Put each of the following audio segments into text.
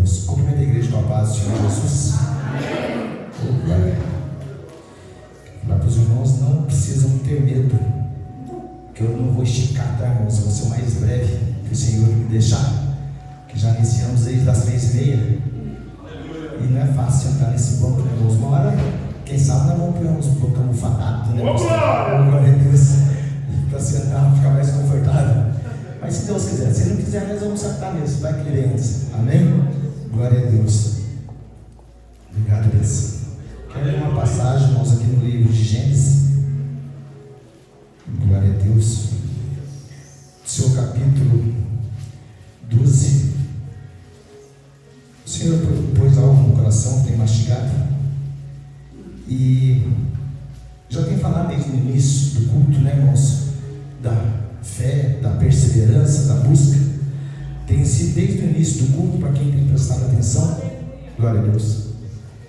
Deus. Cumprimento a igreja com a paz do Senhor Jesus. Oh, glória. Falar para os irmãos, não precisam ter medo, que eu não vou esticar, tá, irmãos? Eu vou ser o mais breve que o Senhor me deixar, que já iniciamos desde as 3h30. E não é fácil sentar nesse banco, né, irmãos? Uma hora, quem sabe, nós vamos pegar uns bancos fadados, né? Glória a Deus, para sentar, ficar mais confortável. Mas se Deus quiser, se Ele não quiser, nós vamos sentar nisso, vai querer antes. Amém? Glória a Deus. Obrigado, Deus. Quero ler uma passagem, irmãos, aqui no livro de Gênesis. Glória a Deus. Seu capítulo 12. O Senhor pôs algo no coração, tem mastigado. E já tem falado desde o início do culto, né, irmãos? Da fé, da perseverança, da busca. Tem sido desde o início do culto, para quem tem prestado atenção. Glória a Deus.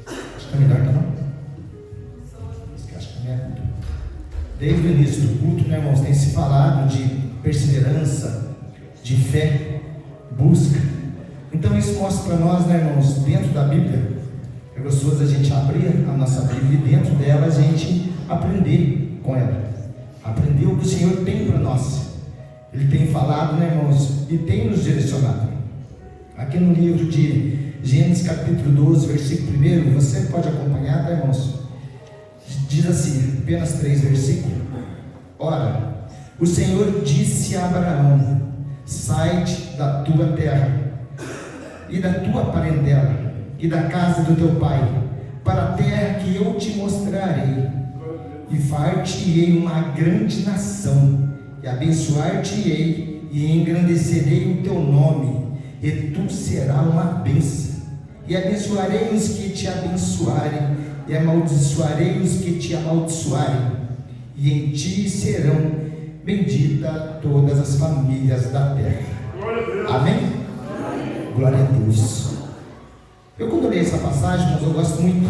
Acho que é melhor, não? Acho que é melhor. Desde o início do culto, né, irmãos, tem se falado de perseverança, de fé, busca. Então isso mostra para nós, né, irmãos, dentro da Bíblia, é gostoso a gente abrir a nossa Bíblia e dentro dela a gente aprender com ela. Aprender o que o Senhor tem para nós. Ele tem falado, né, irmãos, e tem nos direcionado. Aqui no livro de Gênesis capítulo 12, versículo 1, você pode acompanhar, tá, irmãos? Diz assim, apenas 3 versículos. Ora, o Senhor disse a Abraão: sai-te da tua terra e da tua parentela e da casa do teu pai, para a terra que eu te mostrarei, e far-te-ei uma grande nação, e abençoar-te-ei, e engrandecerei o teu nome, e tu serás uma bênção, e abençoarei os que te abençoarem, e amaldiçoarei os que te amaldiçoarem, e em ti serão benditas todas as famílias da terra. Amém? Glória a Deus. Eu, quando li essa passagem, mas eu gosto muito,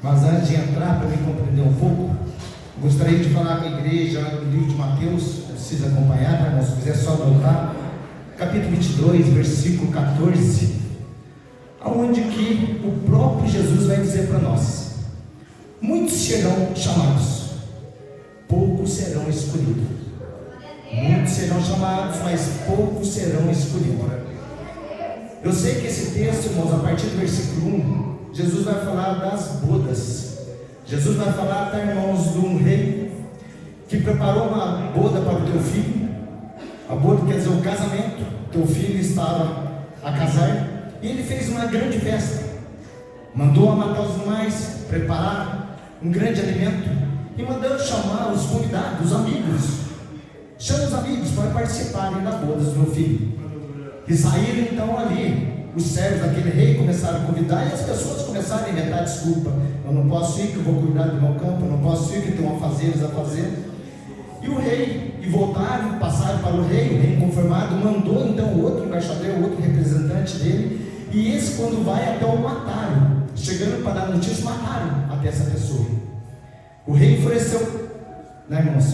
mas antes de entrar, para me compreender um pouco, gostaria de falar com a igreja do livro de Mateus. Precisa acompanhar, tá, irmão? Se quiser só voltar, capítulo 22, versículo 14, aonde que o próprio Jesus vai dizer para nós: muitos serão chamados, poucos serão escolhidos. Muitos serão chamados, mas poucos serão escolhidos. Eu sei que esse texto, irmãos, a partir do versículo 1, Jesus vai falar das bodas. Jesus vai falar, tá, irmãos, de um rei que preparou uma boda para o teu filho. A boda quer dizer o casamento. Teu filho estava a casar e ele fez uma grande festa. Mandou a matar os animais, preparar um grande alimento e mandou chamar os convidados, os amigos. Chama os amigos para participarem da boda do meu filho. E saíram então ali, os servos daquele rei começaram a convidar, e as pessoas começaram a inventar desculpa: eu não posso ir que eu vou cuidar do meu campo, eu não posso ir que eu tenho afazeres a fazer. E o rei, e voltaram, passaram para o rei inconformado, mandou então o outro embaixador, o outro representante dele, e esse, quando vai, até o mataram. Chegando para dar notícia, mataram até essa pessoa. O rei enfureceu, né, irmãos?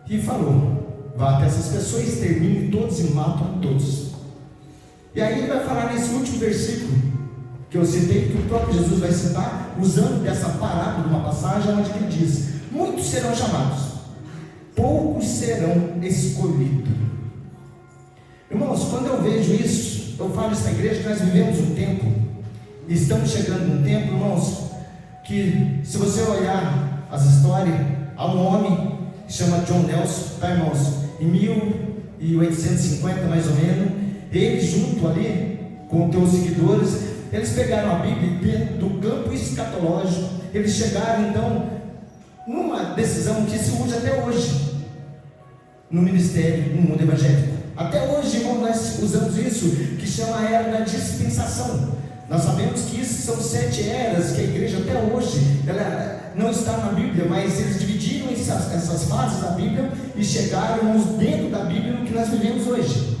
E falou: vá até essas pessoas, exterminem todos e matam todos. E aí ele vai falar nesse último versículo que eu citei, que o próprio Jesus vai citar, usando dessa parábola de uma passagem, onde ele diz: muitos serão chamados, poucos serão escolhidos. Irmãos, quando eu vejo isso, eu falo isso na igreja, que nós vivemos um tempo, e estamos chegando num tempo, irmãos, que se você olhar as histórias, há um homem que chama John Nelson, tá, irmãos, em 1850 mais ou menos, ele junto ali com os teus seguidores, eles pegaram a Bíblia dentro do campo escatológico. Eles chegaram então numa decisão que se usa até hoje no ministério, no mundo evangélico. Até hoje, irmão, nós usamos isso, que chama a era da dispensação. Nós sabemos que isso são 7 eras que a igreja até hoje, ela não está na Bíblia, mas eles dividiram essas fases da Bíblia e chegaram dentro da Bíblia no que nós vivemos hoje.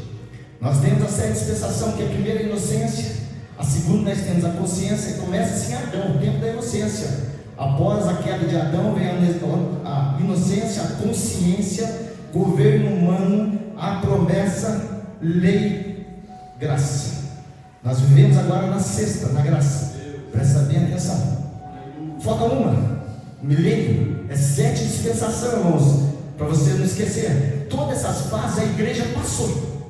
Nós temos a 7 dispensação, que é a primeira, a inocência. A segunda, nós temos a consciência, que começa assim Adão, o tempo da inocência. Após a queda de Adão, vem a inocência, a consciência, governo humano, a promessa, lei, graça. Nós vivemos agora na sexta, na graça. Presta bem atenção. Falta uma, milênio, é 7 dispensação, irmãos, para você não esquecer. Todas essas fases a igreja passou.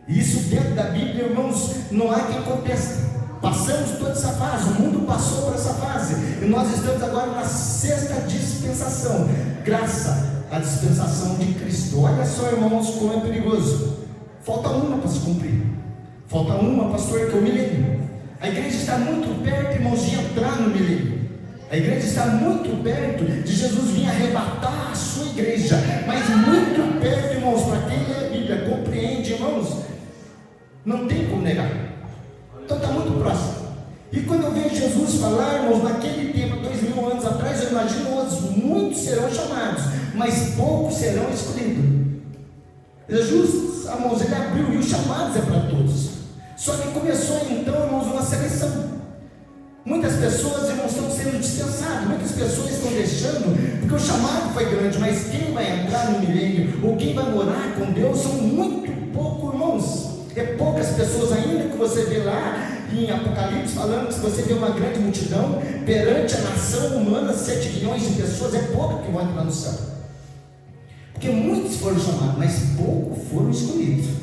Isso dentro da Bíblia, irmãos, não há quem contesta. Passamos toda essa fase, o mundo passou por essa fase, e nós estamos agora na sexta dispensação, graça à dispensação de Cristo. Olha só, irmãos, como é perigoso. Falta uma para se cumprir. Falta uma, pastor, que é o milênio. A igreja está muito perto, irmãos, de entrar no milênio. A igreja está muito perto de Jesus vir arrebatar a sua igreja, mas muito perto, irmãos, para quem lê a Bíblia, compreende, irmãos, não tem como negar. Então está muito próximo. E quando eu vejo Jesus falar, irmãos, naquele tempo, 2000 anos atrás, eu imagino outros, muitos serão chamados, mas poucos serão escolhidos. Jesus, irmãos, ele abriu, e os chamados é para todos. Só que começou então, irmãos, uma seleção. Muitas pessoas, irmãos, estão sendo dispensadas, muitas pessoas estão deixando, porque o chamado foi grande, mas quem vai entrar no milênio, ou quem vai morar com Deus, são muito poucos, irmãos. É poucas pessoas ainda, que você vê lá em Apocalipse falando que se você vê uma grande multidão perante a nação humana, 7 bilhões de pessoas, é pouco que vão entrar no céu, porque muitos foram chamados, mas poucos foram escolhidos.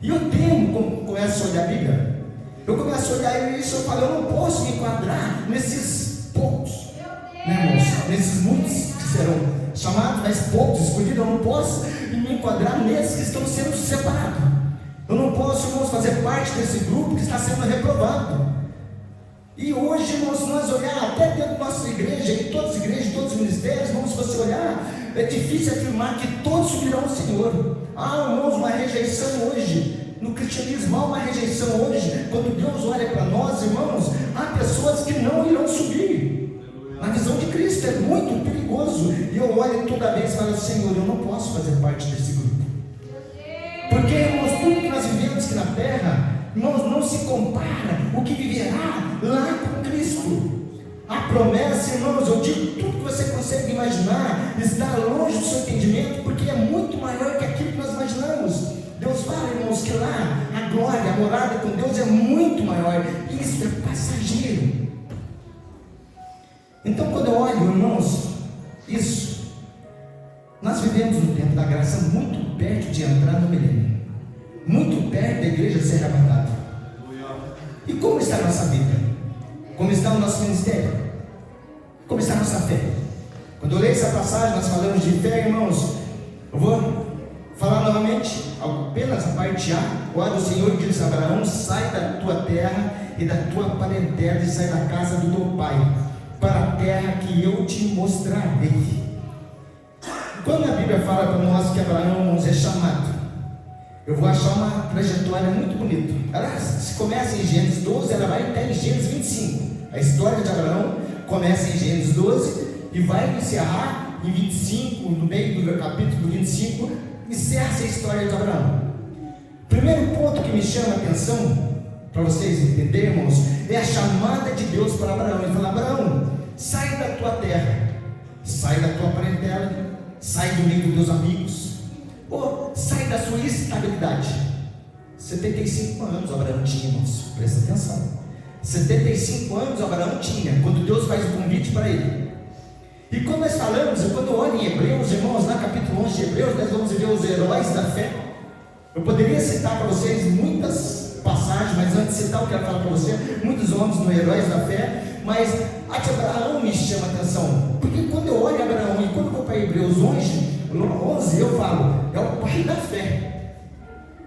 E eu temo, como começo a olhar a Bíblia, eu começo a olhar isso, eu falo, eu não posso me enquadrar nesses poucos, né, irmãos? Nesses muitos que serão chamados, mas poucos escolhidos. Eu não posso me enquadrar nesses que estão sendo separados. Eu não posso, irmãos, fazer parte desse grupo que está sendo reprovado. E hoje, irmãos, se nós olhar até dentro da nossa igreja, em todas as igrejas, todos os ministérios, irmãos, se você olhar, é difícil afirmar que todos subirão ao Senhor. Há, irmãos, uma rejeição hoje. No cristianismo há uma rejeição hoje. Quando Deus olha para nós, irmãos, há pessoas que não irão subir. Na visão de Cristo é muito perigoso. E eu olho toda vez e falo, Senhor, eu não posso fazer parte desse grupo. Porque, irmãos, tudo que nós vivemos aqui na terra, irmãos, não se compara o que viverá lá com Cristo. A promessa, irmãos, eu digo, tudo que você consegue imaginar está longe do seu entendimento, porque é muito maior que aquilo que nós imaginamos. Deus fala, irmãos, que lá a glória, a morada com Deus é muito maior. Isso é passageiro. Então, quando eu olho, irmãos, isso, nós vivemos no tempo da graça, muito perto de entrar no milênio, muito perto da igreja ser arrebatada. E como está a nossa vida? Como está o nosso ministério? Como está a nossa fé? Quando eu leio essa passagem, nós falamos de fé, irmãos. Eu vou falar novamente, apenas a parte A. Ora, o Senhor disse a Abraão: sai da tua terra e da tua parentela e sai da casa do teu pai, para a terra que eu te mostrarei. Quando a Bíblia fala para nós que Abraão é chamado, eu vou achar uma trajetória muito bonita. Ela se começa em Gênesis 12, ela vai até em Gênesis 25. A história de Abraão começa em Gênesis 12 e vai encerrar em 25, no meio do capítulo 25, encerra-se a história de Abraão. Primeiro ponto que me chama a atenção, para vocês entenderem, irmãos, é a chamada de Deus para Abraão. Ele fala: Abraão, sai da tua terra, sai da tua parentela, sai do meio dos teus amigos, ou sai da sua estabilidade. 75 anos Abraão tinha, irmãos, presta atenção. 75 anos Abraão tinha, quando Deus faz o convite para ele. E quando nós falamos, quando eu olho em Hebreus, irmãos, lá capítulo 11 de Hebreus, nós vamos ver os heróis da fé. Eu poderia citar para vocês muitas passagens, mas antes de citar, eu quero falar para você, muitos homens no Heróis da Fé, mas a de Abraão me chama a atenção, porque quando eu olho Abraão, e quando eu vou para Hebreus 11, eu falo, é o pai da fé.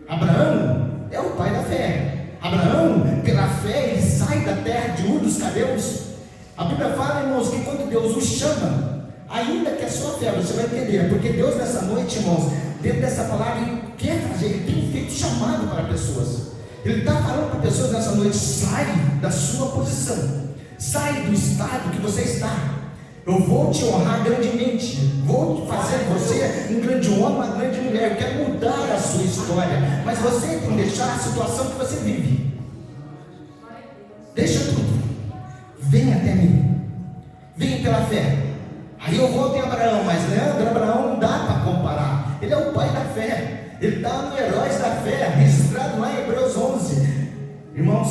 Abraão é o pai da fé. Abraão, pela fé, ele sai da terra de Ur dos Caldeus. A Bíblia fala, irmãos, que quando Deus o chama, ainda que a sua fé, você vai entender, porque Deus nessa noite, irmãos, dentro dessa palavra, Ele quer fazer, Ele tem feito chamado para pessoas. Ele está falando para pessoas nessa noite: sai da sua posição, sai do estado que você está. Eu vou te honrar grandemente, vou fazer você um grande homem, uma grande mulher. Eu quero mudar a sua história, mas você tem que deixar a situação que você vive. Deixa tudo, vem até mim, vem pela fé. Aí eu volto em Abraão, mas Leandro, Abraão não dá para comparar, ele é o pai da fé. Ele está no Heróis da Fé, registrado lá em Hebreus 11. Irmãos,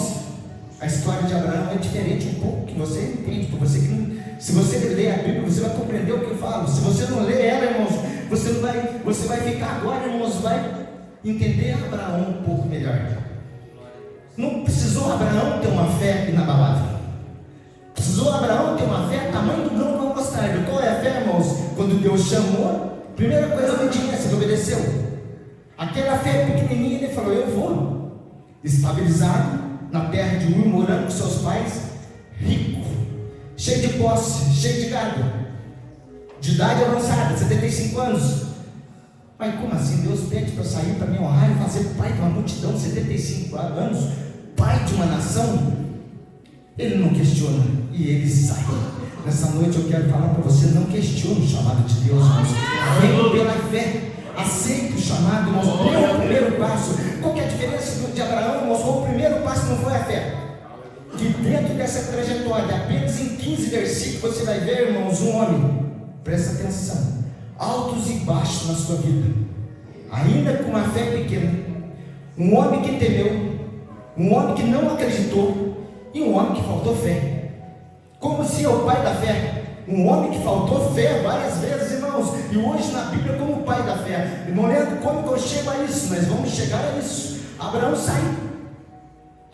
de Abraão é diferente um pouco, que você entende, porque você que, se você ler a Bíblia, você vai compreender o que eu falo. Se você não ler ela, irmãos, você vai ficar agora, irmãos, vai entender Abraão um pouco melhor. Não precisou Abraão ter uma fé inabalável. Precisou Abraão ter uma fé tamanho do grão de mostarda. Qual é a fé, irmãos? Quando Deus chamou, primeira coisa, a obediência, ele obedeceu. Aquela fé pequenininha, ele falou: eu vou. Estabilizado na terra de Ur, morando com seus pais, rico, cheio de posse, cheio de gado, de idade avançada, 75 anos. Mas como assim? Deus pede para sair para me honrar e fazer pai de uma multidão, 75 anos, pai de uma nação? Ele não questiona e ele sai. Nessa noite eu quero falar para você: não questione o chamado de Deus, irmãos. Venha pela fé, aceite o chamado, irmãos. Dê o primeiro passo. Qual que é a diferença de Abraão, irmãos? O primeiro passo não foi a fé. Que dentro dessa trajetória, apenas em 15 versículos, você vai ver, irmãos, um homem, presta atenção, altos e baixos na sua vida, ainda com uma fé pequena, um homem que temeu, um homem que não acreditou, e um homem que faltou fé, como se é o pai da fé, um homem que faltou fé várias vezes, irmãos, e hoje na Bíblia como o pai da fé. Irmão Leandro, como que eu chego a isso? Nós vamos chegar a isso. Abraão sai,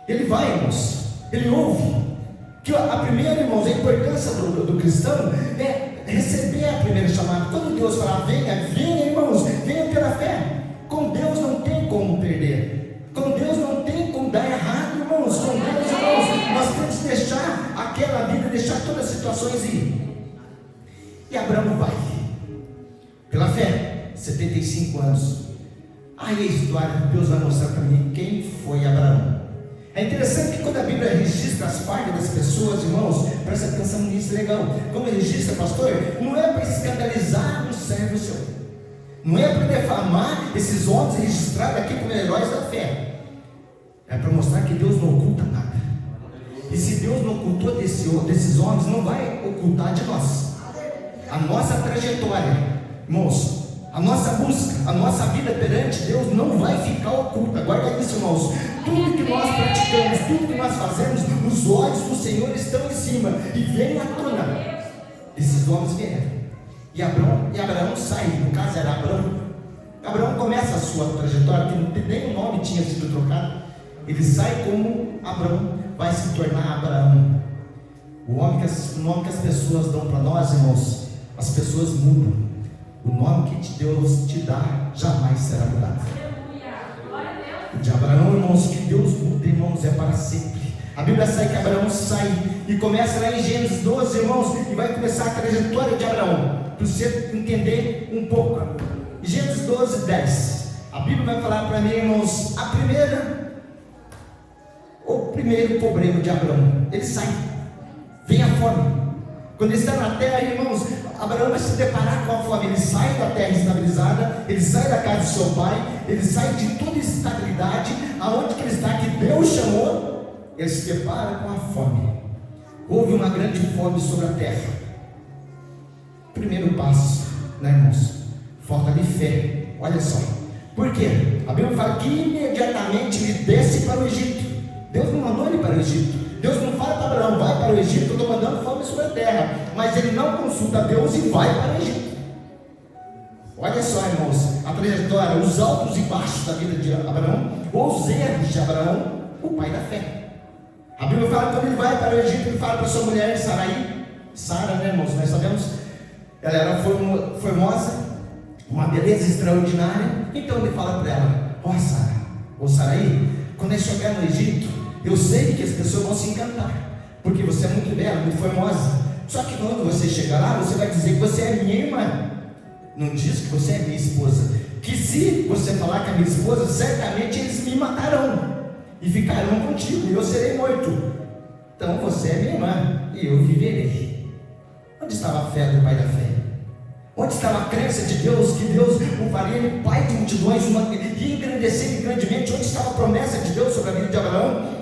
ele vai, irmãos, ele ouve, que a primeira, irmãos, a importância do cristão é receber a primeira chamada. Quando Deus falar venha, venha, irmãos, venha pela fé. Com Deus não tem como perder, com Deus não tem como dar errado, irmãos. Com Deus, irmãos, nós temos que deixar aquela vida, deixar todas as situações ir. E Abraão vai pela fé, 75 anos. Aí a história, Deus vai mostrar para mim quem foi Abraão. É interessante que quando a Bíblia registra as falhas das pessoas, irmãos, presta atenção nisso, legal. Como registra, pastor, não é para escandalizar um servo seu, não é para defamar esses homens registrados aqui como heróis da fé, é para mostrar que Deus não oculta nada. E se Deus não ocultou desses homens, não vai ocultar de nós. A nossa trajetória, irmãos, a nossa busca, a nossa vida perante Deus não vai ficar oculta. Guarda isso, irmãos. Tudo que nós praticamos, tudo que nós fazemos, os olhos do Senhor estão em cima e vem à tona. Esses homens vieram. E Abraão sai, no caso era Abraão. Abraão começa a sua trajetória, que nem o nome tinha sido trocado. Ele sai como Abraão, vai se tornar Abraão. O nome que as pessoas dão para nós, irmãos, as pessoas mudam. O nome que Deus te dá jamais será mudado. O de Abraão, irmãos, que Deus muda, irmãos, é para sempre. A Bíblia sai que Abraão sai e começa lá em Gênesis 12, irmãos, e vai começar a trajetória de Abraão, para você entender um pouco. Gênesis 12, 10. A Bíblia vai falar para mim, irmãos, o primeiro problema de Abraão. Ele sai, vem a fome. Quando ele está na terra, irmãos, Abraão vai se deparar com a fome. Ele sai da terra estabilizada, ele sai da casa de seu pai, ele sai de toda estabilidade, aonde que ele está, que Deus chamou, ele se depara com a fome. Houve uma grande fome sobre a terra. Primeiro passo, né, irmãos? Falta de fé. Olha só. Por quê? A Bíblia fala que imediatamente ele desce para o Egito. Deus não mandou ele para o Egito. Deus não fala para Abraão, vai para o Egito, eu estou mandando fome sobre a terra. Mas ele não consulta Deus e vai para o Egito. Olha só, irmãos, a trajetória, os altos e baixos da vida de Abraão, ou os erros de Abraão, o pai da fé. A Bíblia fala que quando ele vai para o Egito, ele fala para sua mulher Sarai, Sara, né, irmãos? Nós sabemos, ela era formosa, uma beleza extraordinária. Então ele fala para ela: ó Sara, ô Sarai, quando eu chegar no Egito, eu sei que as pessoas vão se encantar, porque você é muito bela, muito formosa. Só que quando você chegar lá, você vai dizer que você é minha irmã. Não diz que você é minha esposa. Que se você falar que é minha esposa, certamente eles me matarão e ficarão contigo, e eu serei morto. Então você é minha irmã e eu viverei. Onde estava a fé do pai da fé? Onde estava a crença de Deus, que Deus o faria pai de multidões e engrandecer grandemente? Onde estava a promessa de Deus sobre a vida de Abraão?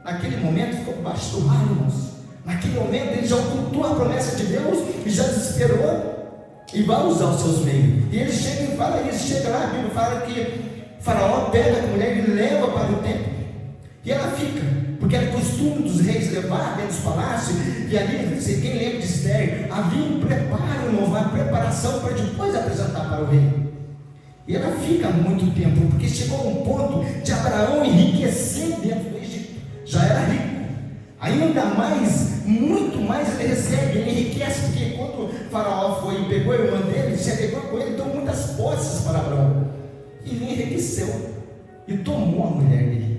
Naquele momento ficou baixo do mar, irmãos. Naquele momento ele já ocultou a promessa de Deus e já desesperou e vai usar os seus meios. E ele chega e fala isso, chega lá, a Bíblia fala que Faraó pega a mulher e leva para o templo. E ela fica, porque porque era costume dos reis levar dentro dos palácios, e ali, quem lembra de Esther, havia um preparo, irmãos, uma preparação para depois apresentar para o rei. E ela fica muito tempo, porque chegou a um ponto de Abraão enriquecer dentro do Egito, já era rico, ainda mais, muito mais ele recebe, ele enriquece, porque quando o faraó foi e pegou a irmã dele, se alegou com ele, deu muitas posses para Abraão, e ele enriqueceu, e tomou a mulher dele.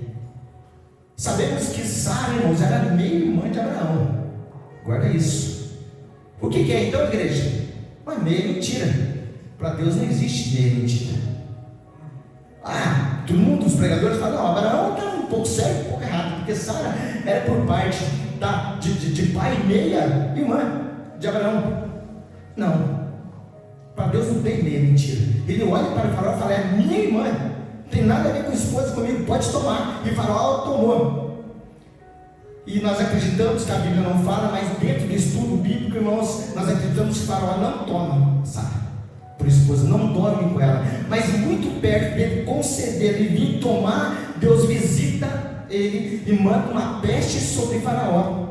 Sabemos que Sara, irmãos, era meio-irmã de Abraão, guarda isso. O que é então, igreja? Uma meia mentira. Para Deus não existe meia mentira. Todo mundo, os pregadores falam, não, Abraão está um pouco certo, um pouco errado, porque Sara era por parte de pai e meia irmã de Abraão. Não, para Deus não tem meia mentira. Ele olha para o faraó e fala, é minha irmã, não tem nada a ver com esposa, comigo, pode tomar. E o faraó tomou. E nós acreditamos que a Bíblia não fala, mas dentro do estudo bíblico, irmãos, nós acreditamos que o faraó não toma Sara por esposa, não dorme com ela, mas muito perto dele conceder e vir tomar, Deus visita ele e manda uma peste sobre Faraó,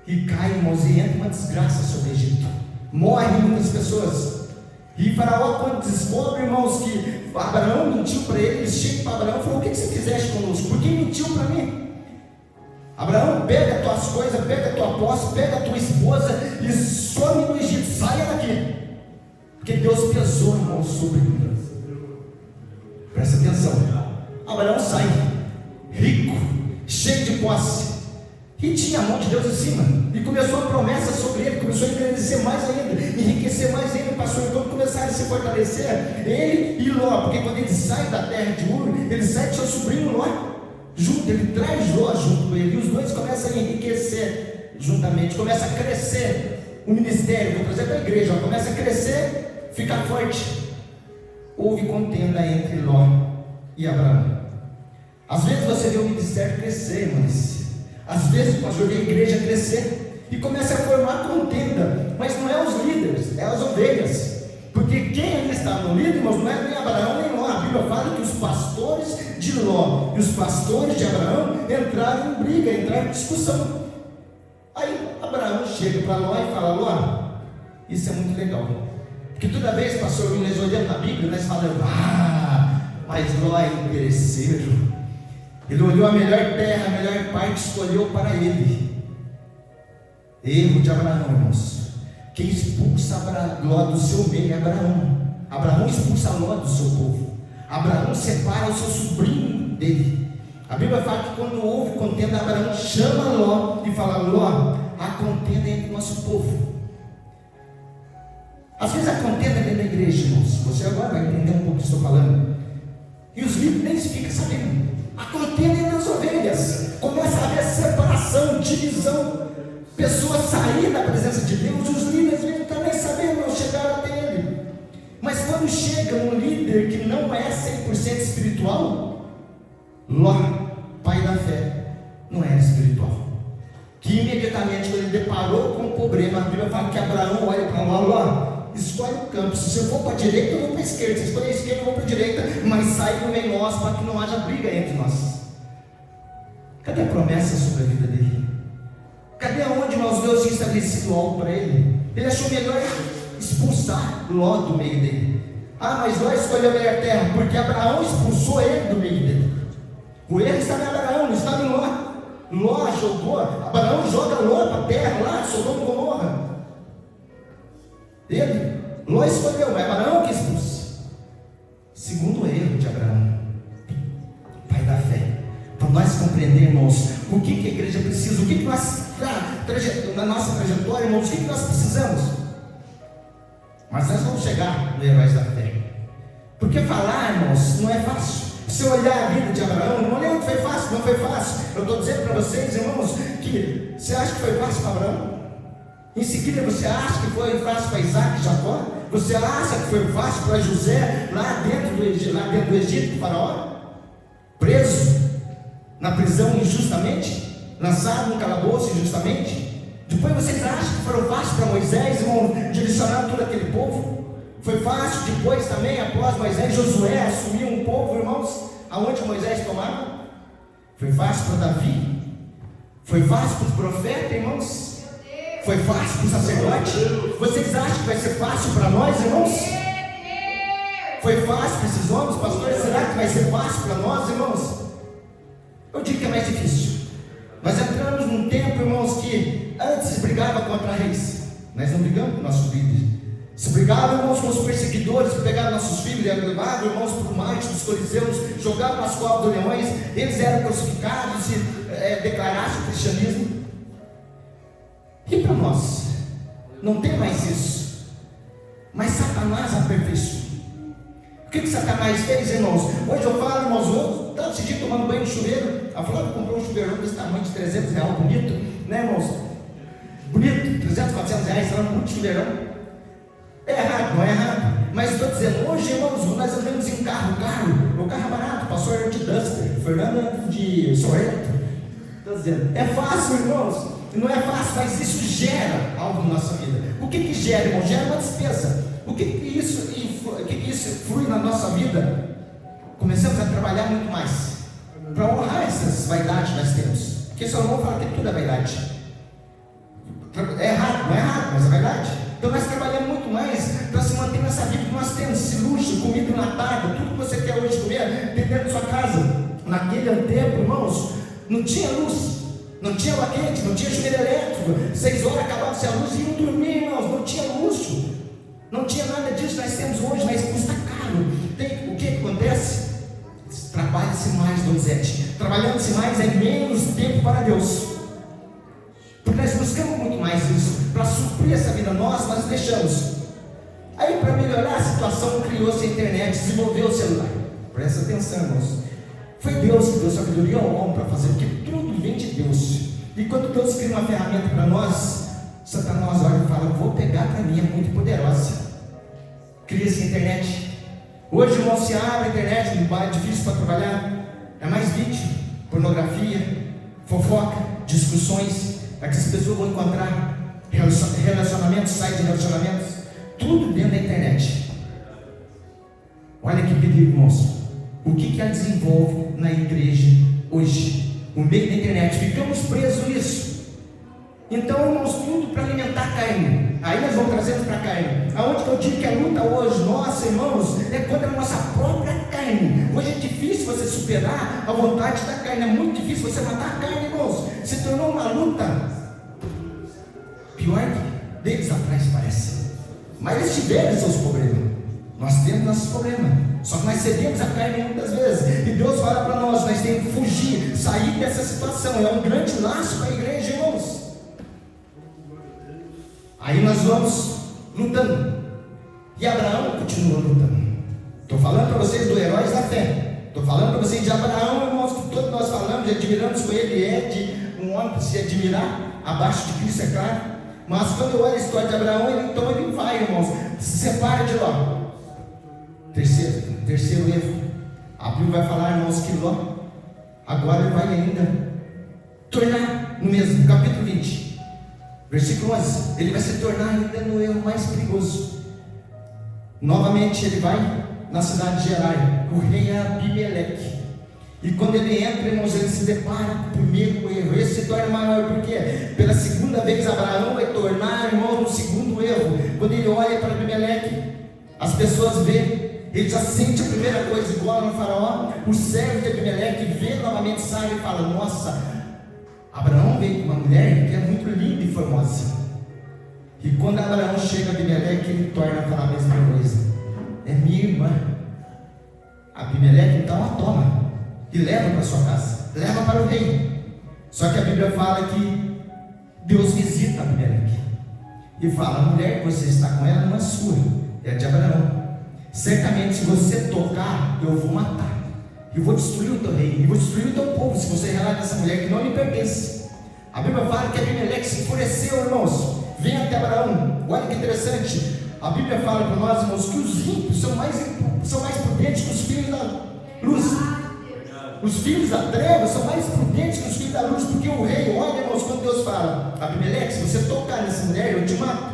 e cai, irmãos, e entra uma desgraça sobre o Egito, morrem muitas pessoas. E Faraó, quando descobre, irmãos, que Abraão mentiu para ele, ele chega para Abraão e falou, o que você fizeste conosco? Por que mentiu para mim? Abraão, pega as tuas coisas, pega a tua posse, pega a tua esposa e some do Egito, saia daqui. Porque Deus pesou, irmão, sobre mim. Presta atenção. Abraão sai, rico, cheio de posse, e tinha a mão de Deus em cima, e começou a promessa sobre ele, começou a engrandecer mais ainda, enriquecer mais ainda. Pastor, então começaram a se fortalecer, ele e Ló, porque quando ele sai da terra de Ur, ele sai com seu sobrinho Ló junto, ele traz Ló junto com ele, e os dois começam a enriquecer juntamente, começa a crescer o ministério, vou trazer para a igreja, começa a crescer, fica forte. Houve contenda entre Ló e Abraão. Às vezes você vê o ministério crescer, irmãos. Às vezes o pastor vê a igreja crescer e começa a formar contenda, mas não é os líderes, é as ovelhas. Porque quem ali está no líder, irmãos, não é nem Abraão nem Ló. A Bíblia fala que os pastores de Ló e os pastores de Abraão entraram em briga, entraram em discussão. Aí Abraão chega para Ló e fala, Ló, isso é muito legal. Porque toda vez, pastor, nós olhamos na Bíblia, nós falamos, mas Ló é interesseiro. Ele olhou a melhor terra, a melhor parte, escolheu para ele. Erro de Abraão, irmãos. Quem expulsa Ló do seu meio é Abraão. Abraão expulsa Ló do seu povo. Abraão separa o seu sobrinho dele. A Bíblia fala que quando houve contenda, Abraão chama Ló e fala, Ló, há contenda entre o nosso povo. Às vezes a contenda dentro da igreja, irmãos, você agora vai entender um pouco o que estou falando, e os líderes nem se ficam sabendo. A contenda é nas ovelhas, começa a haver separação, divisão, pessoas saírem da presença de Deus, os líderes não estão nem sabendo, não chegaram até ele. Mas quando chega um líder que não é 100% espiritual, Ló, pai da fé, não era espiritual, que imediatamente quando ele deparou com o problema, a Bíblia fala que Abraão olha para Ló, escolhe o campo, se você for para a direita eu vou para a esquerda, se escolher a esquerda eu vou para a direita, mas sai do meio nosso para que não haja briga entre nós. Cadê a promessa sobre a vida dele? Cadê aonde Deus tinha estabelecido algo para ele? Ele achou melhor expulsar Ló do meio dele. Mas Ló escolheu a melhor terra, porque Abraão expulsou ele do meio dele. O erro está em Abraão, não estava em Ló. Ló jogou, Abraão joga Ló para a terra lá, Sodoma e Gomorra. Ló escolheu, mas Abraão que expulsa. Segundo erro de Abraão, pai da fé. Para nós compreendermos o que a igreja precisa, o que nós, na nossa trajetória, irmãos, o que nós precisamos. Mas nós vamos chegar no heróis da fé. Porque falar, irmãos, não é fácil. Se olhar a vida de Abraão, não olhar que foi fácil, não foi fácil. Eu estou dizendo para vocês, irmãos, que você acha que foi fácil para Abraão? Em seguida você acha que foi fácil para Isaac e Jacó? Você acha que foi fácil para José lá dentro do Egito, do faraó? Preso na prisão injustamente? Lançado no calabouço injustamente? Depois vocês acham que foram fácil para Moisés, irmão, direcionar todo aquele povo? Foi fácil depois também, após Moisés, Josué assumiu um povo, irmãos, aonde Moisés tomava? Foi fácil para Davi Foi fácil para os profetas, irmãos? Foi fácil para o sacerdote? Vocês acham que vai ser fácil para nós, irmãos? Foi fácil para esses homens, pastores? Será que vai ser fácil para nós, irmãos? Eu digo que é mais difícil. Nós entramos num tempo, irmãos, que antes brigava contra reis. Nós não brigamos com nossos líderes. Se brigava, irmãos, com os perseguidores que pegavam nossos filhos, levavam, irmãos, para o marte dos coliseus, jogavam nas covas dos leões, eles eram crucificados e declarassem o cristianismo. E para nós? Não tem mais isso. Mas Satanás aperfeiçoou. O que Satanás fez, irmãos? Hoje eu falo, irmãos, eu estava esse dia tomando banho no chuveiro. A Flávia comprou um chuveirão desse tamanho de R$300, bonito, né, irmãos? Bonito, 300, 400 reais, era um chuveirão. É errado, não é errado. Mas estou dizendo, hoje, irmãos, nós andamos em carro, o carro é barato, passou eu de Duster, Fernanda de Sorrento. Estou dizendo, é fácil, irmãos, não é fácil, mas isso gera algo na nossa vida. O que gera, irmão? Gera uma despesa. O que isso flui na nossa vida? Começamos a trabalhar muito mais para honrar essas vaidades que nós temos. Porque Salomão fala que tudo é vaidade. É errado, não é errado, mas é verdade. Então nós trabalhamos muito mais para se manter nessa vida que nós temos, esse luxo, comida enlatada, tudo que você quer hoje comer, tem dentro da sua casa. Naquele tempo, irmãos, não tinha luz, não tinha água quente, não tinha chuveiro elétrico, 6 horas acabava-se a luz e iam dormir, irmãos, não tinha luxo, não tinha nada disso. Nós temos hoje, mas custa caro. O que acontece? Trabalha-se mais, Donizete, trabalhando-se mais é menos tempo para Deus. Porque nós buscamos muito mais isso, para suprir essa vida nossa, nós deixamos. Aí, para melhorar a situação, criou-se a internet, desenvolveu o celular. Presta atenção, irmãos. Foi Deus que deu sabedoria ao homem para fazer, porque tudo vem de Deus. E quando Deus cria uma ferramenta para nós, Satanás olha e fala: vou pegar para mim, é muito poderosa. Cria-se a internet. Hoje, irmão, se abre a internet, no bairro é difícil para trabalhar, é mais vídeo, pornografia, fofoca, discussões. Aqui as pessoas vão encontrar relacionamentos, sites de relacionamentos, tudo dentro da internet. Olha que perigo, irmãos. O que ela desenvolve na igreja hoje? O meio da internet, ficamos presos nisso. Então, irmãos, tudo para alimentar a carne. Aí nós vamos trazendo para a carne. Aonde que eu digo que a luta hoje, nossa, irmãos, é contra a nossa própria carne. Hoje é difícil você superar a vontade da carne. É muito difícil você matar a carne, irmãos. Se tornou uma luta pior que deles atrás, parece. Mas eles tiveram seus problemas. Nós temos nossos problemas. Só que nós cedemos a carne muitas vezes. E Deus fala para nós temos que fugir, sair dessa situação. É um grande laço para a igreja, irmãos. Aí nós vamos lutando. E Abraão continua lutando. Estou falando para vocês do heróis da fé. Estou falando para vocês de Abraão, irmãos, que todos nós falamos, admiramos com ele. É de um homem para se admirar, abaixo de Cristo, é claro. Mas quando eu olho a história de Abraão, ele vai, irmãos, se separa de Ló. Terceiro erro. A Bíblia vai falar, irmãos, que Ló agora ele vai ainda tornar no mesmo capítulo 20, versículo 11, ele vai se tornar ainda no erro mais perigoso. Novamente ele vai na cidade de Gerar, o rei é Abimeleque. E quando ele entra, irmãos, ele se depara com o primeiro erro. Esse se torna maior, porque pela segunda vez Abraão vai tornar, irmão, no segundo erro. Quando ele olha para Abimeleque, as pessoas veem, ele já sente a primeira coisa, igual no faraó. O servo de Abimeleque vê novamente Sara e fala: nossa, Abraão veio com uma mulher que é muito linda e formosa. E quando Abraão chega a Abimeleque, ele torna a falar a mesma coisa: é minha irmã. Abimeleque então a toma e leva para sua casa, leva para o rei. Só que a Bíblia fala que Deus visita Abimeleque e fala: a mulher que você está com ela não é sua, é de Abraão. Certamente, se você tocar, eu vou matar, eu vou destruir o teu reino, eu vou destruir o teu povo, se você relar dessa mulher que não lhe pertence. A Bíblia fala que Abimeleque se enfureceu, irmãos, vem até Abraão. Olha que interessante, a Bíblia fala para nós, irmãos, que os ímpios são mais prudentes que os filhos da luz. Os filhos da treva são mais prudentes que os filhos da luz, porque o rei, olha, irmãos, quando Deus fala: Abimeleque, se você tocar nessa mulher, eu te mato.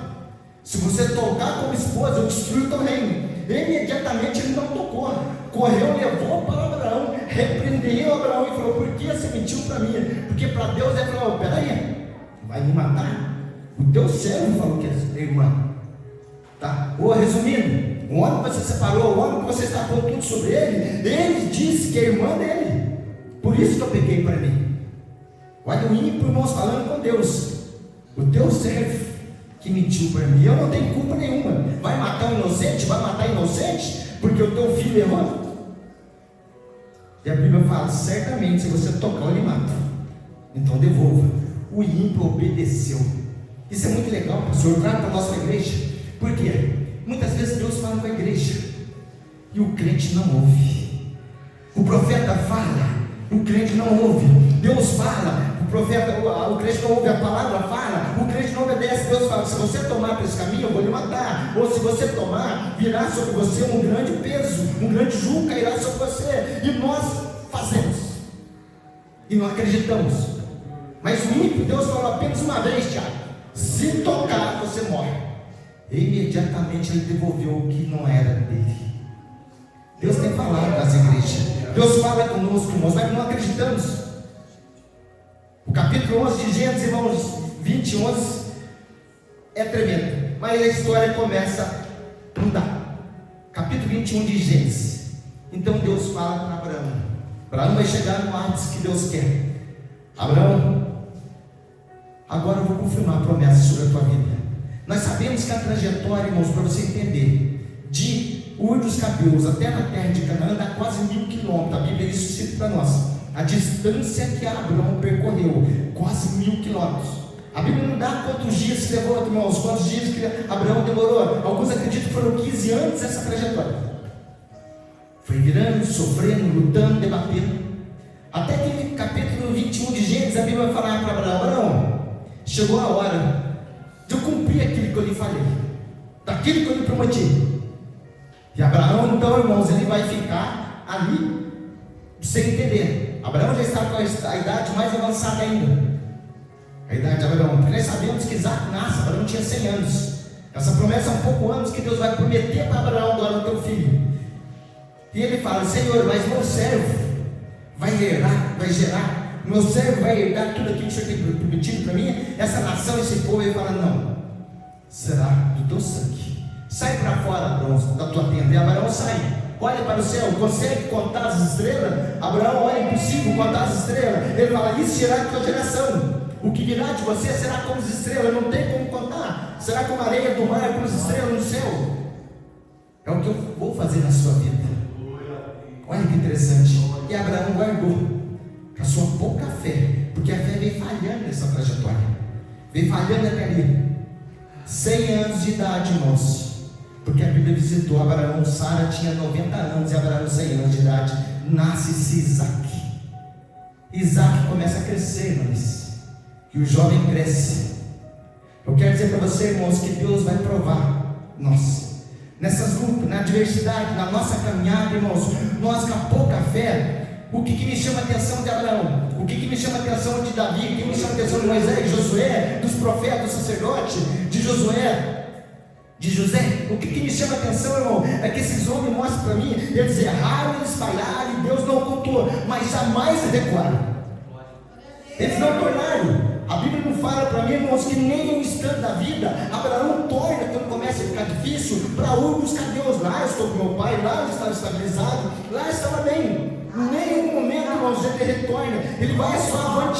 Se você tocar como esposa, eu destruo o teu reino. Imediatamente ele não tocou, correu, levou para Abraão. repreendeu Abraão e falou: por que você mentiu para mim? Porque para Deus ele falou: peraí, vai me matar? O teu servo falou que é irmã. Tá? Ou resumindo, o homem que você separou, o homem que você está pondo tudo sobre ele disse que é irmã dele. Por isso que eu peguei para mim. Olha o ímpio, irmãos, falando com Deus. O teu servo que mentiu para mim, eu não tenho culpa nenhuma. Vai matar um inocente? Vai matar inocente? Porque o teu filho errou? E a Bíblia fala: certamente se você tocar, ele mata. Então devolva. O ímpio obedeceu. Isso é muito legal, pastor. Eu trago para a nossa igreja. Por quê? Muitas vezes Deus fala com a igreja e o crente não ouve. O profeta fala, o crente não ouve. Deus fala, o crente não ouve. A palavra fala, o crente não obedece. Deus fala: se você tomar para esse caminho, eu vou lhe matar. Ou se você tomar, virá sobre você um grande peso, um grande jugo cairá sobre você. E nós fazemos e não acreditamos. Mas o ímpio, Deus falou apenas uma vez: Tiago, se tocar, você morre. Imediatamente ele devolveu o que não era dele. Deus tem falado nas igrejas. Deus fala conosco, irmãos, mas não acreditamos. O capítulo 11 de Gênesis, irmãos, 20, 11 é tremendo, mas a história começa a mudar. Capítulo 21 de Gênesis. Então Deus fala para Abraão. Abraão vai chegar no ápice que Deus quer. Abraão, agora eu vou confirmar a promessa sobre a tua vida. Nós sabemos que a trajetória, irmãos, para você entender, de Ur dos Cabeus até na terra de Canaã dá quase 1000 quilômetros. A Bíblia isso cita para nós. A distância que Abraão percorreu, quase 1000 quilômetros. A Bíblia não dá quantos dias se levou, irmãos, quantos dias que Abraão demorou. Alguns acreditam que foram 15 anos essa trajetória. Foi virando, sofrendo, lutando, debatendo. Até que no capítulo 21 de Gênesis, a Bíblia vai falar para Abraão: Abraão, chegou a hora de eu cumprir aquilo que eu lhe falei, daquilo que eu lhe prometi. E Abraão, então, irmãos, ele vai ficar ali sem entender. Abraão já está com a idade mais avançada ainda. A idade de Abraão, porque nós sabemos que Isaac nasce, Abraão tinha 100 anos. Essa promessa é um pouco antes que Deus vai prometer para Abraão: agora o teu filho. E ele fala: Senhor, mas meu servo vai gerar. Meu servo vai herdar tudo aquilo que o Senhor tem prometido para mim, essa nação, esse povo. Ele fala: não, será do teu sangue. Sai para fora, Abraão, da tua tenda. E Abraão sai, olha para o céu, consegue contar as estrelas? Abraão olha: impossível contar as estrelas. Ele fala: isso será da tua geração. O que virá de você será como as estrelas, não tem como contar. Será como a areia do mar, como as estrelas no céu. É o que eu vou fazer na sua vida. Olha que interessante. E Abraão guardou a sua pouca fé, porque a fé vem falhando nessa trajetória, vem falhando até ali. 100 anos de idade, irmãos, porque a Bíblia visitou Abraão. Sara tinha 90 anos e Abraão 100 anos de idade. Nasce-se Isaac. Isaac começa a crescer, irmãos, e o jovem cresce. Eu quero dizer para você, irmãos, que Deus vai provar nós nessas lutas, na adversidade, na nossa caminhada, irmãos. Nós com a pouca fé. O que me chama a atenção de Abraão? O que me chama a atenção de Davi? O que me chama a atenção de Moisés, de Josué, dos profetas, do sacerdote, de Josué, de José? O que me chama a atenção, irmão, é que esses homens mostram para mim: eles erraram, eles falharam e Deus não contou, mas jamais recuaram. Eles não tornaram. A Bíblia não fala para mim, irmãos, que nem um instante da vida Abraão torna, quando começa a ficar difícil, para Ur dos Cabeus. Lá eu estou com meu pai, lá eu estava estabilizado, lá eu estava bem. Em nenhum momento, irmãos, ele retorna, ele vai só avante.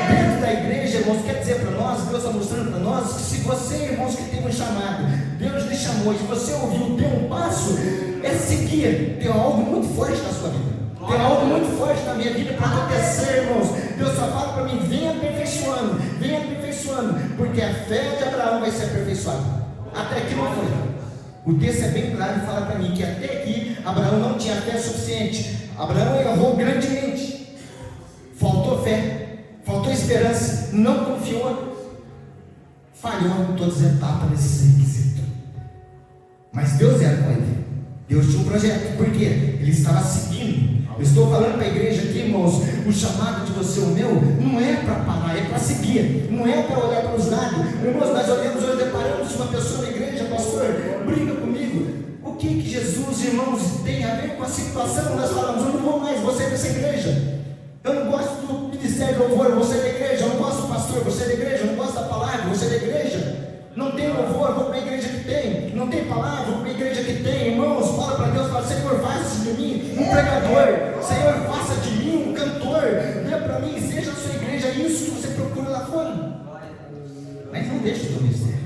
Dentro da igreja, irmãos, quer dizer para nós, Deus está mostrando para nós, que se você, irmãos, que tem um chamado, Deus lhe chamou, e se você ouviu, deu um passo, é seguir. Tem algo muito forte na sua vida, tem algo muito forte na minha vida para acontecer, irmãos. Deus só fala para mim: venha aperfeiçoando, porque a fé de Abraão vai ser aperfeiçoada. Até aqui não foi. O texto é bem claro e fala para mim que até aqui Abraão não tinha fé suficiente. Abraão errou grandemente, faltou fé, faltou esperança, não confiou, falhou em todas as etapas nesse requisito. Mas Deus era com ele. Deus tinha um projeto, por quê? Ele estava seguindo. Eu estou falando para a igreja aqui, irmãos, o chamado de você, o meu, não é para parar, é para seguir, não é para olhar para os lados. Irmãos, nós olhamos hoje, deparamos uma pessoa na igreja: pastor, briga comigo. O que Jesus, irmãos, tem a ver com a situação? Nós falamos, eu não vou mais, você é dessa igreja. Eu não gosto do ministério de louvor, você é da igreja. Eu não gosto do pastor, você é da igreja. Eu não gosto da palavra, você é da igreja. Não tem louvor, vou para a igreja que tem. Não tem palavra, vou para a igreja que tem. Irmãos, fala para Deus, fala, Senhor, faça de mim um pregador. Senhor, faça de mim um cantor. Dê para mim, seja a sua igreja isso que você procura lá fora. Mas não deixe o teu ministério.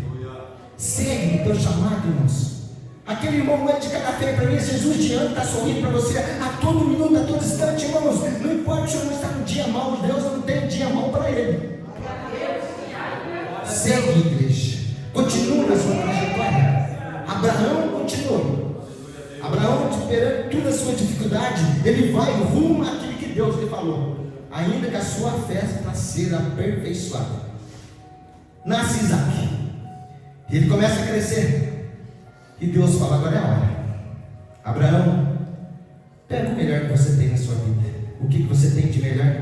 Segue o teu chamado, irmãos. Aquele irmão de café para mim, Jesus de ano está sorrindo para você a todo minuto, a todo instante, irmãos. Não importa se o senhor está no dia mau, Deus não tem dia mau para ele. Segue, igreja. Continua na sua trajetória. Abraão continuou. Abraão, perante toda a sua dificuldade, ele vai rumo àquilo que Deus lhe falou, ainda que a sua fé está a ser aperfeiçoada. Nasce Isaac. Ele começa a crescer. E Deus fala, agora é a hora. Abraão, pega o melhor que você tem na sua vida. O que você tem de melhor?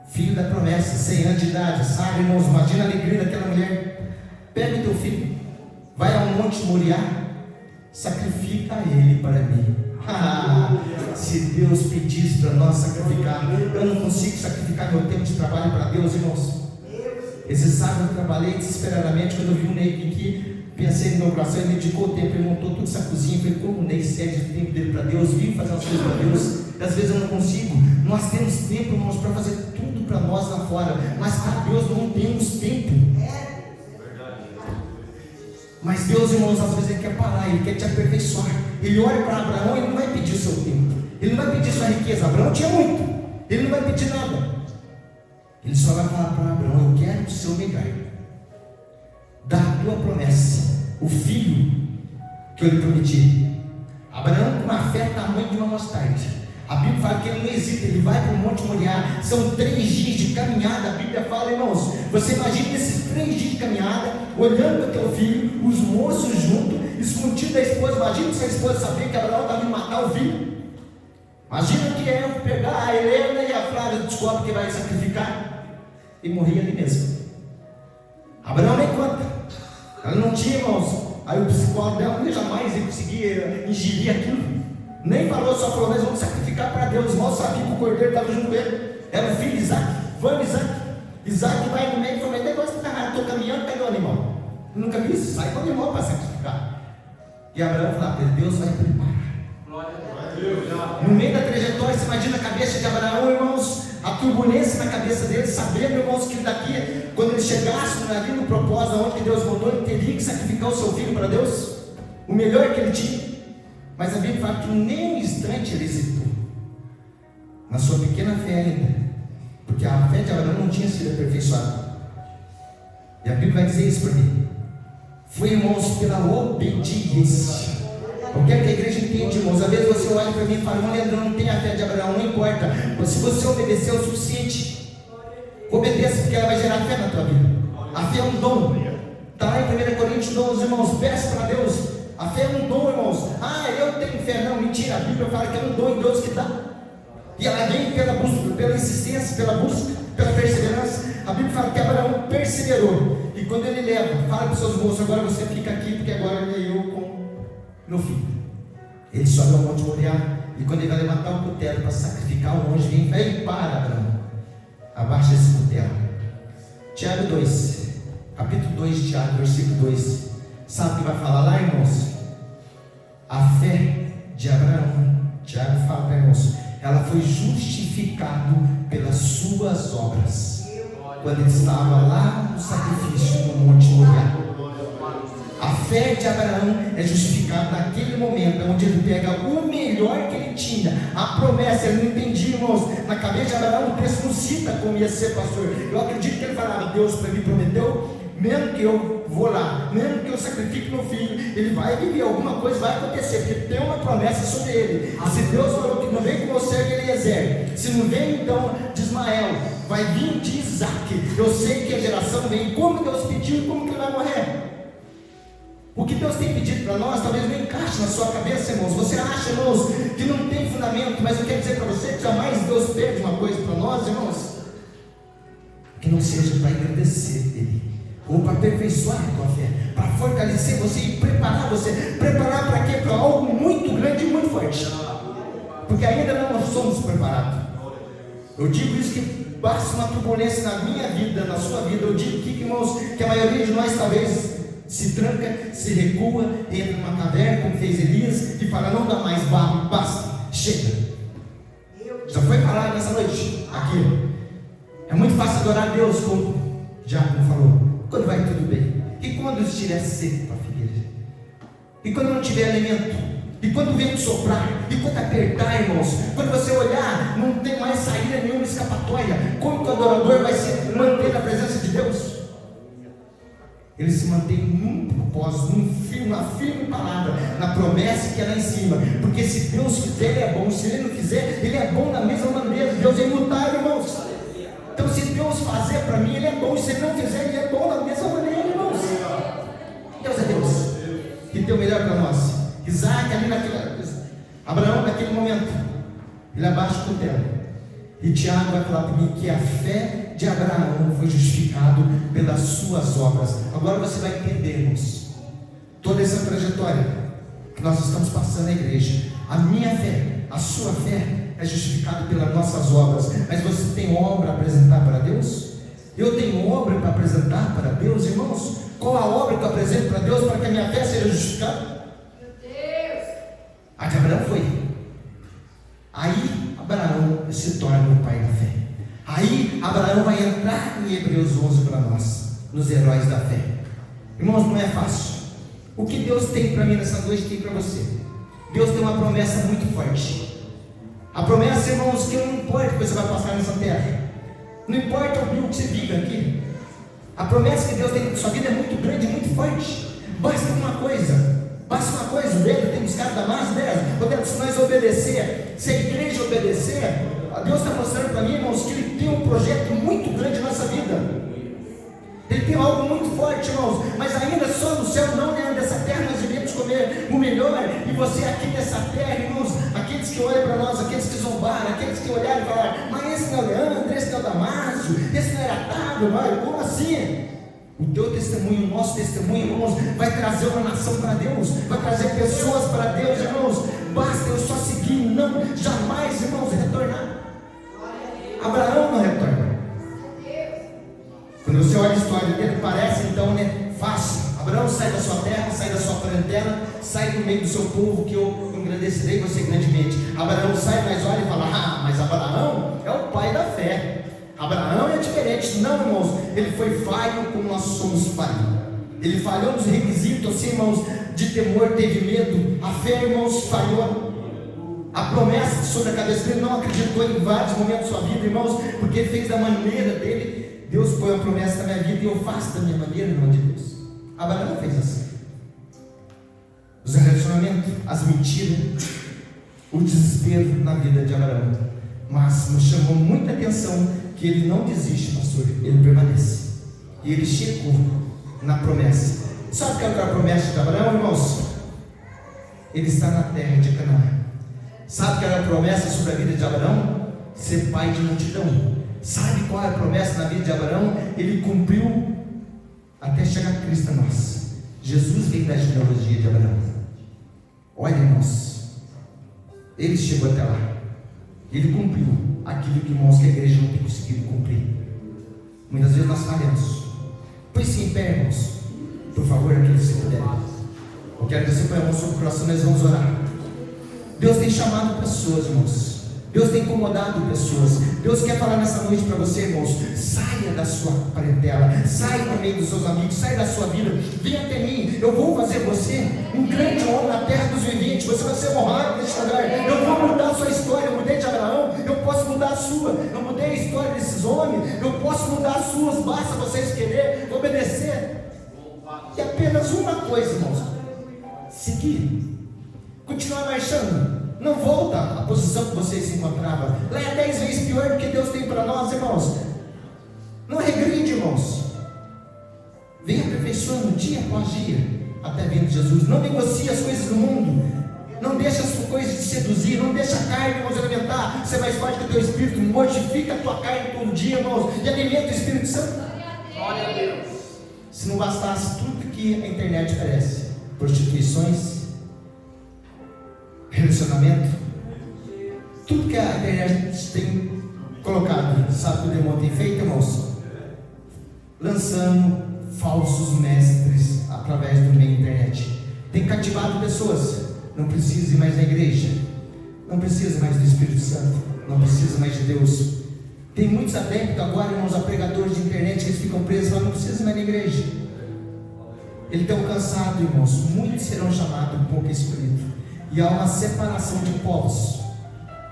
Filho da promessa, 100 anos de idade. Sabe, irmãos, imagina a alegria daquela mulher. Pega o teu filho, vai ao Monte Moriá, sacrifica ele para mim. Se Deus pedisse para nós sacrificar, eu não consigo sacrificar meu tempo de trabalho para Deus, irmãos. Esse sábado eu trabalhei desesperadamente. Quando eu vi o Ney aqui, pensei no meu coração, ele dedicou o tempo, ele montou toda essa cozinha. Falei, como o Ney cede o tempo dele para Deus, vive fazer as coisas para Deus. E às vezes eu não consigo. Nós temos tempo, irmãos, para fazer tudo para nós lá fora, mas para Deus não temos tempo. Mas Deus, irmãos, às vezes Ele quer parar, Ele quer te aperfeiçoar. Ele olha para Abraão, Ele não vai pedir o seu tempo, Ele não vai pedir sua riqueza. Abraão tinha muito, Ele não vai pedir nada. Ele só vai falar para Abraão, eu quero o seu melhor. Da tua promessa, o filho que eu lhe prometi. Abraão, com uma fé tamanho de uma mostarda, a Bíblia fala que ele não hesita, ele vai para o Monte Moriá. São 3 dias de caminhada. A Bíblia fala, irmãos, você imagina esses 3 dias de caminhada, olhando para teu filho, os moços juntos, escondido da esposa. Imagina se a esposa sabia que Abraão estava indo matar o filho. Imagina que eu pegar a Helena e a Flávia, descobre que vai sacrificar e morrer ali mesmo. Abraão nem conta, ela não tinha, irmãos. Aí o psicólogo dela jamais ia conseguir ingerir aquilo. Nem falou, só falou, nós vamos sacrificar para Deus. Os irmãos sabiam que o cordeiro estava junto com ele. Era o filho de Isaac. Vamos, Isaac. Isaac vai no meio e fala, mas negócio está errado, estou caminhando, pega o animal. Eu nunca vi isso, sai com o animal para sacrificar. E Abraão fala, Deus vai preparar. No meio da trajetória, você imagina a cabeça de Abraão, irmãos, a turbulência na cabeça dele, sabendo, irmãos, que daqui, quando ele chegasse ali no propósito, onde Deus mandou, ele teria que sacrificar o seu filho para Deus, o melhor que ele tinha. Mas a Bíblia fala que nem um instante ele hesitou, na sua pequena fé ainda, porque a fé de Abraão não tinha sido aperfeiçoada. E a Bíblia vai dizer isso para mim. Foi, irmãos, pela obediência. Eu quero que a igreja entenda, irmãos. Às vezes você olha para mim e fala, irmão Leandro, não tem a fé de Abraão, não importa. Mas se você obedecer é o suficiente. Obedeça, porque ela vai gerar fé na tua vida. A fé é um dom. Está lá em 1 Coríntios 12, irmãos. Peça para Deus. A fé é um dom, irmãos. Eu tenho fé. Não, mentira. A Bíblia fala que é um dom em Deus que dá. E ela vem pela busca, pela insistência, pela busca, pela perseverança. A Bíblia fala que Abraão perseverou. E quando ele leva, fala para os seus moços, agora você fica aqui, porque agora ele é eu com meu filho. Ele sobe ao Monte Moriá. E quando ele vai levantar o cutelo para sacrificar, o anjo vem e vai, para Abraão, abaixa esse cutelo. Tiago 2, capítulo 2 de Tiago, versículo 2. Sabe o que vai falar lá, irmãos? A fé de Abraão, Tiago fala para irmãos, ela foi justificada pelas suas obras, quando ele estava lá no sacrifício no Monte Moriá. A fé de Abraão é justificada naquele momento, onde ele pega o melhor que ele tinha, a promessa. Ele não entendia, irmãos, na cabeça de Abraão o texto não cita como ia ser, pastor. Eu acredito que ele falava, Deus para mim prometeu, mesmo que eu vou lá, mesmo que eu sacrifique meu filho, ele vai viver, alguma coisa vai acontecer, porque tem uma promessa sobre ele. Se Deus falou que não vem com você, ele exerce. Se não vem então de Ismael, vai vir de Isaac. Eu sei que a geração vem, como Deus pediu e como que ele vai morrer. O que Deus tem pedido para nós, talvez não encaixe na sua cabeça, irmãos. Você acha, irmãos, que não tem fundamento, mas eu quero dizer para você que jamais Deus pede uma coisa para nós, irmãos, que não seja para engrandecer Ele, ou para aperfeiçoar a tua fé, para fortalecer você e preparar você. Preparar para quê? Para algo forte, porque ainda não somos preparados. Eu digo isso que basta uma turbulência na minha vida, na sua vida. Eu digo que, irmãos, que a maioria de nós talvez se tranca, se recua, entra numa caverna, como fez Elias, e fala: não dá mais, basta, chega. Já foi falado nessa noite aqui. É muito fácil adorar a Deus, como o Diácono falou, quando vai tudo bem. E quando estiver seco para a figueira? E quando não tiver alimento? E quando o vento soprar? E quando apertar, irmãos? Quando você olhar, não tem mais saída nenhuma, escapatória. Como que o adorador vai se manter na presença de Deus? Ele se mantém num propósito, numa firme palavra, na promessa que é lá em cima. Porque se Deus fizer, Ele é bom. Se Ele não fizer, Ele é bom da mesma maneira. Deus é imutável, irmãos. Então, se Deus fazer para mim, Ele é bom. Se Ele não fizer, Ele é bom da mesma maneira, irmãos. Deus é Deus, que tem o melhor para nós. Isaac, ali Abraão, naquele momento, ele abaixa o cutelo. E Tiago vai falar para mim que a fé de Abraão foi justificado pelas suas obras. Agora você vai entender, irmãos, toda essa trajetória que nós estamos passando na igreja. A minha fé, a sua fé é justificada pelas nossas obras. Mas você tem obra a apresentar para Deus? Eu tenho obra para apresentar para Deus, irmãos? Qual a obra que eu apresento para Deus para que a minha fé seja justificada? A de Abraão foi. Aí Abraão se torna o pai da fé. Aí Abraão vai entrar em Hebreus 11 para nós, nos heróis da fé. Irmãos, não é fácil. O que Deus tem para mim nessa noite tem para você. Deus tem uma promessa muito forte. A promessa, irmãos, que não importa o que você vai passar nessa terra, não importa o que você vive aqui. A promessa que Deus tem na sua vida é muito grande, muito forte. Basta uma coisa, o dedo tem buscado da massa dela. Se nós obedecer, se a igreja obedecer, Deus está mostrando para mim, irmãos, que Ele tem um projeto muito grande na nossa vida. Ele tem algo muito forte, irmãos. Mas ainda só no céu, não, né? Nessa terra nós iremos comer o melhor. E você aqui nessa terra, irmãos, aqueles que olham para nós, aqueles que zombaram, aqueles que olharam e falaram: mas esse não é o Leandro, esse não é o Damásio, esse não era Tábio, como assim? O teu testemunho, o nosso testemunho, irmãos, vai trazer uma nação para Deus, vai trazer pessoas para Deus, irmãos. Basta eu só seguir, não, jamais, irmãos, retornar. Abraão não retorna. Quando você olha a história dele, parece então, né, fácil. Abraão sai da sua terra, sai da sua parentela, sai do meio do seu povo, que eu engrandecerei você grandemente. Abraão sai, mas olha e fala: mas Abraão é o pai da fé. Abraão é diferente. Não, irmãos, ele foi falho como nós somos falhos. Ele falhou nos requisitos, assim, irmãos, de temor, teve medo. A fé, irmãos, falhou. A promessa sobre a cabeça dele, não acreditou em vários momentos da sua vida, irmãos, porque ele fez da maneira dele. Deus põe a promessa na minha vida e eu faço da minha maneira, irmão de Deus. Abraão fez assim. Os relacionamentos, as mentiras, o desespero na vida de Abraão. Mas me chamou muita atenção que ele não desiste, pastor, ele permanece. E ele chegou na promessa. Sabe qual é a promessa de Abraão, irmãos? Ele está na terra de Canaã. Sabe qual é a promessa sobre a vida de Abraão? Ser pai de multidão. Sabe qual é a promessa na vida de Abraão? Ele cumpriu até chegar a Cristo a nós. Jesus vem da genealogia de Abraão. Olha, irmãos, ele chegou até lá. Ele cumpriu aquilo que, irmãos, que a igreja não tem conseguido cumprir. Muitas vezes nós falhamos. Põe-se em pé, irmãos, por favor, aqui se puder. Eu quero que você ponha a mão sobre o coração, nós vamos orar. Deus tem chamado pessoas, irmãos. Deus tem incomodado pessoas. Deus quer falar nessa noite para você, irmãos. Saia da sua parentela, saia do meio dos seus amigos, saia da sua vida, venha até mim. Eu vou fazer você um grande homem na terra dos viventes. Você vai ser honrado neste lugar. Eu vou mudar a sua história. Eu mudei de Abraão, eu posso mudar a sua. Eu mudei a história desses homens, eu posso mudar as suas. Basta vocês querer obedecer. E apenas uma coisa, irmãos: seguir, continuar marchando. Não volta à posição que você se encontrava. Lá é 10 vezes pior do que Deus tem para nós, irmãos. Não regride, irmãos. Venha aperfeiçoando dia após dia, até vir Jesus. Não negocie as coisas do mundo. Não deixe as coisas te seduzir. Não deixe a carne, irmãos, alimentar. Ser mais forte que o teu espírito. Mortifica a tua carne todo dia, irmãos, e alimenta o Espírito Santo. Glória a Deus. Se não bastasse tudo que a internet oferece: prostituições, direcionamento. Tudo que a internet tem colocado, sabe o que o demônio tem feito, irmãos? Lançando falsos mestres através do meio internet. Tem cativado pessoas. Não precisa ir mais na igreja, não precisa mais do Espírito Santo, não precisa mais de Deus. Tem muitos adeptos agora, irmãos, a pregadores de internet, que eles ficam presos lá, não precisa mais na igreja. Eles estão cansados, irmãos. Muitos serão chamados, pouco escolhido. E há uma separação de povos.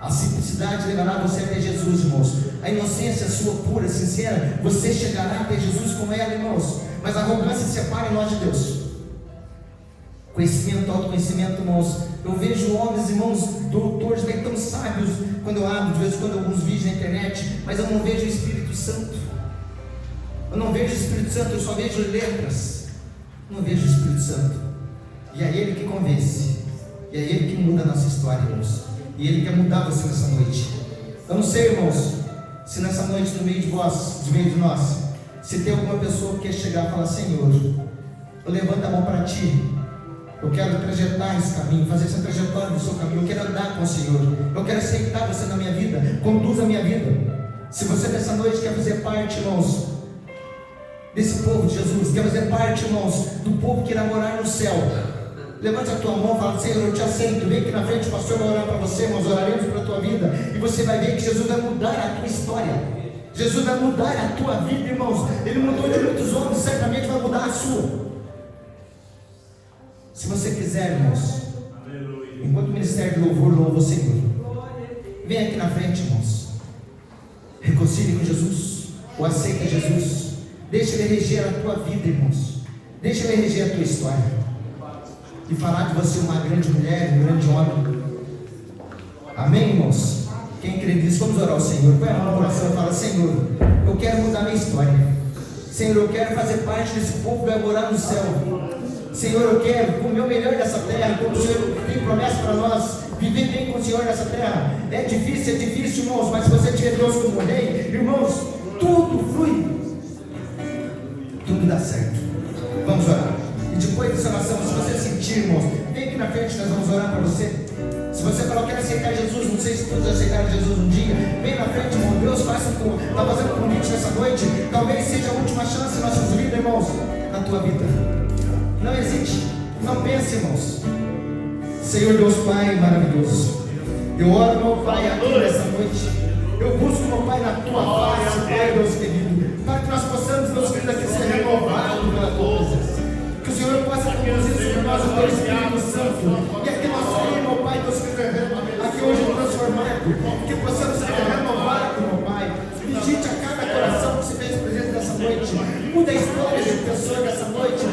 A simplicidade levará você até Jesus, irmãos. A inocência sua, pura, sincera, você chegará até Jesus com ela, irmãos. Mas a arrogância separa nós de Deus. Conhecimento, autoconhecimento, irmãos. Eu vejo homens, irmãos, doutores, bem tão sábios, quando eu abro, de vez em quando, alguns vídeos na internet, mas eu não vejo o Espírito Santo. Eu não vejo o Espírito Santo, eu só vejo letras. Eu não vejo o Espírito Santo. E é Ele que convence. E é Ele que muda a nossa história, irmãos. E Ele quer mudar você nessa noite. Eu não sei, irmãos, se nessa noite, no meio de vós, no meio de nós, se tem alguma pessoa que quer chegar e falar: Senhor, eu levanto a mão para Ti. Eu quero trajetar esse caminho, fazer essa trajetória do seu caminho. Eu quero andar com o Senhor. Eu quero aceitar você na minha vida. Conduza a minha vida. Se você nessa noite quer fazer parte, irmãos, desse povo de Jesus, quer fazer parte, irmãos, do povo que irá morar no céu, levante a tua mão e fala: Senhor, eu te aceito. Vem aqui na frente, o pastor vai orar para você, irmãos. Oraremos pela tua vida. E você vai ver que Jesus vai mudar a tua história. Jesus vai mudar a tua vida, irmãos. Ele mudou de muitos homens, certamente vai mudar a sua. Se você quiser, irmãos, enquanto o ministério de louvor louva o Senhor, vem aqui na frente, irmãos. Reconcilie com Jesus, ou aceita Jesus. Deixa Ele reger a tua vida, irmãos. Deixa Ele reger a tua história e falar de você uma grande mulher, um grande homem. Amém, irmãos? Quem crê nisso, vamos orar ao Senhor. Põe a mão no coração e fala: Senhor, eu quero mudar minha história. Senhor, eu quero fazer parte desse povo que vai morar no céu. Senhor, eu quero com o meu melhor dessa terra, como o Senhor tem promessa para nós, viver bem com o Senhor nessa terra. É difícil, irmãos, mas se você tiver Deus como rei, irmãos, tudo flui, tudo dá certo. Vamos orar. E depois dessa oração, se você sentir, irmãos, vem aqui na frente, nós vamos orar para você. Se você falar: eu quero aceitar Jesus, não sei se todos aceitaram Jesus um dia, vem na frente, irmão. Deus está fazendo um convite nessa noite. Talvez seja a última chance em nossas vidas, irmãos, na tua vida. Não hesite, não pense, irmãos. Senhor Deus Pai maravilhoso, eu oro, meu Pai, aqui nessa noite. Eu busco, meu Pai, na tua face, Pai, Deus querido, para que nós possamos, Deus querido, aqui ser renovados pela tua presença. Que o Senhor possa conduzir sobre nós o teu Espírito Santo. E aqui nós saímos, meu Pai, Deus querido, aqui hoje transformado. Que possamos ser renovados, meu Pai. Visite a cada coração que se fez presente nessa noite. Muda a história de pessoas nessa noite.